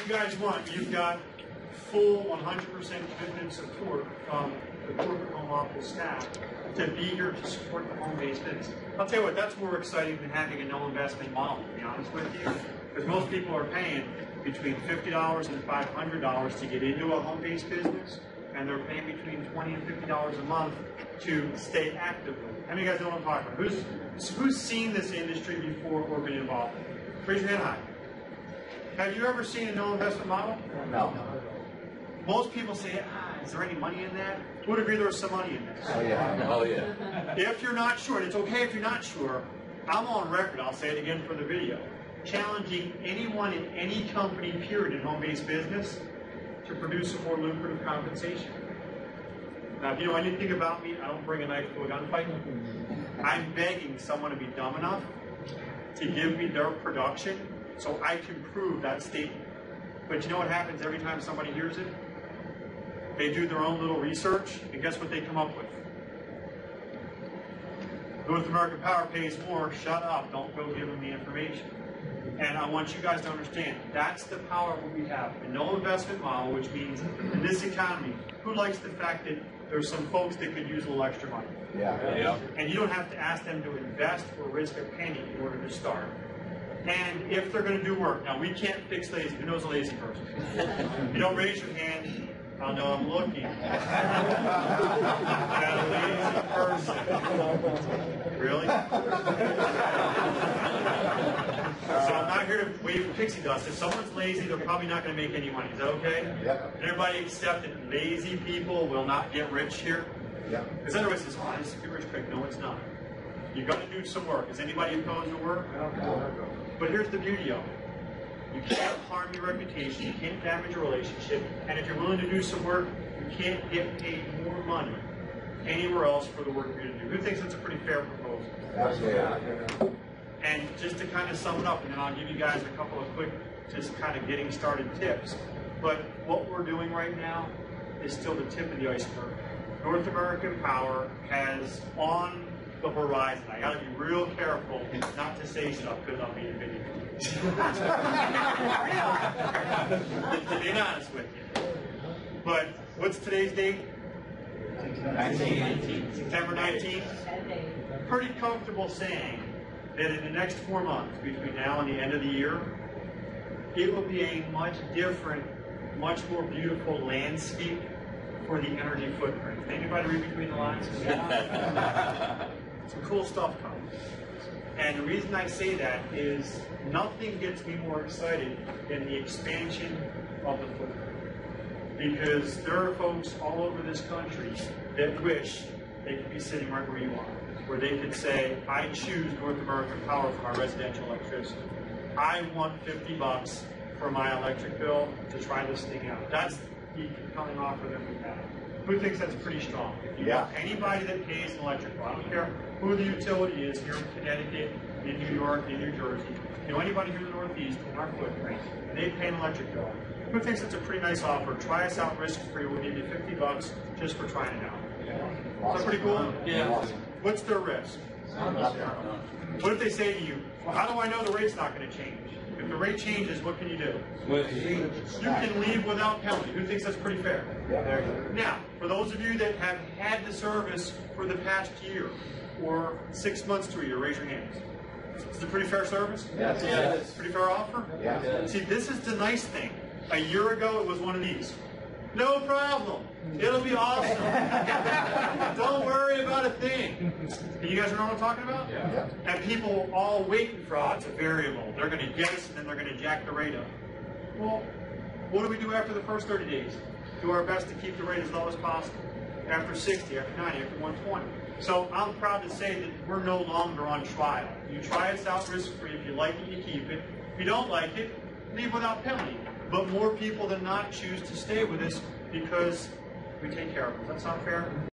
guys want. You've got full 100% commitment support from the corporate home office staff to be here to support the home-based business. I'll tell you what, that's more exciting than having a no investment model, to be honest with you, because most people are paying between $50 and $500 to get into a home-based business, and they're paying between $20 and $50 a month to stay active with it. How many of you guys know what I'm talking about? Who's seen this industry before or been involved in it? Raise your hand high. Have you ever seen a no investment model? No. Most people say, is there any money in that? Who would agree there was some money in this? Oh yeah. Oh yeah. If you're not sure, and it's okay if you're not sure, I'm on record, I'll say it again for the video, challenging anyone in any company, period, in home-based business to produce a more lucrative compensation. Now, if you know anything about me, I don't bring a knife to a gunfight. I'm begging someone to be dumb enough to give me their production so I can prove that statement. But you know what happens every time somebody hears it? They do their own little research, and guess what they come up with? North American Power pays more, shut up, don't go give them the information. And I want you guys to understand, that's the power of what we have. A no investment model, which means in this economy, who likes the fact that there's some folks that could use a little extra money? Yeah. And you don't have to ask them to invest or risk a penny in order to start. And if they're going to do work, now we can't fix lazy. Who knows a lazy person? You don't raise your hand, I'll know I'm looking. That lazy person. Really? So I'm not here to wave pixie dust. If someone's lazy, they're probably not going to make any money. Is that okay? Yep. Everybody accept that lazy people will not get rich here? Yep. Because everybody says, oh, this is get rich quick. No, it's not. You've got to do some work. Is anybody opposed to work? No. But here's the beauty of it. You can't harm your reputation, you can't damage a relationship, and if you're willing to do some work, you can't get paid more money anywhere else for the work you're going to do. Who thinks that's a pretty fair proposal? Absolutely. And just to kind of sum it up, and then I'll give you guys a couple of quick, just kind of getting started tips. But what we're doing right now is still the tip of the iceberg. North American Power has on the horizon. I got to be real careful not to say stuff because I'll be in video. To be honest with you. But what's today's date? 19. September 19th. Pretty comfortable saying that in the next 4 months, between now and the end of the year, it will be a much different, much more beautiful landscape for the energy footprint. Can anybody read between the lines? Some cool stuff coming. And the reason I say that is nothing gets me more excited than the expansion of the footprint. Because there are folks all over this country that wish they could be sitting right where you are, where they could say, I choose North American Power for my residential electricity. I want $50 for my electric bill to try this thing out. That's the compelling offer that we have. Who thinks that's pretty strong? If you got anybody that pays an electric bill, I don't care who the utility is here in Connecticut, in New York, in New Jersey, you know, anybody here in the Northeast in our footprint, they pay an electric bill. Who thinks that's a pretty nice offer? Try us out risk-free. We'll give you $50 just for trying it out. Is that pretty cool? Yeah. What's their risk? What if they say to you, well, how do I know the rate's not going to change? If the rate changes, what can you do? You can leave without penalty. Who thinks that's pretty fair? Now, for those of you that have had the service for the past year or 6 months to a year, raise your hands. Is it a pretty fair service? Yes. Pretty fair offer? Yes. See, this is the nice thing. A year ago, it was one of these. No problem. It'll be awesome. Don't worry about a thing. You guys know what I'm talking about? Yeah. And people all waiting for, oh, it's a variable. They're going to guess, and then they're going to jack the rate up. Well, what do we do after the first 30 days? Do our best to keep the rate as low as possible. After 60, after 90, after 120. So I'm proud to say that we're no longer on trial. You try us out risk-free. If you like it, you keep it. If you don't like it, leave without penalty. But more people than not choose to stay with us because we take care of them. Does that sound fair?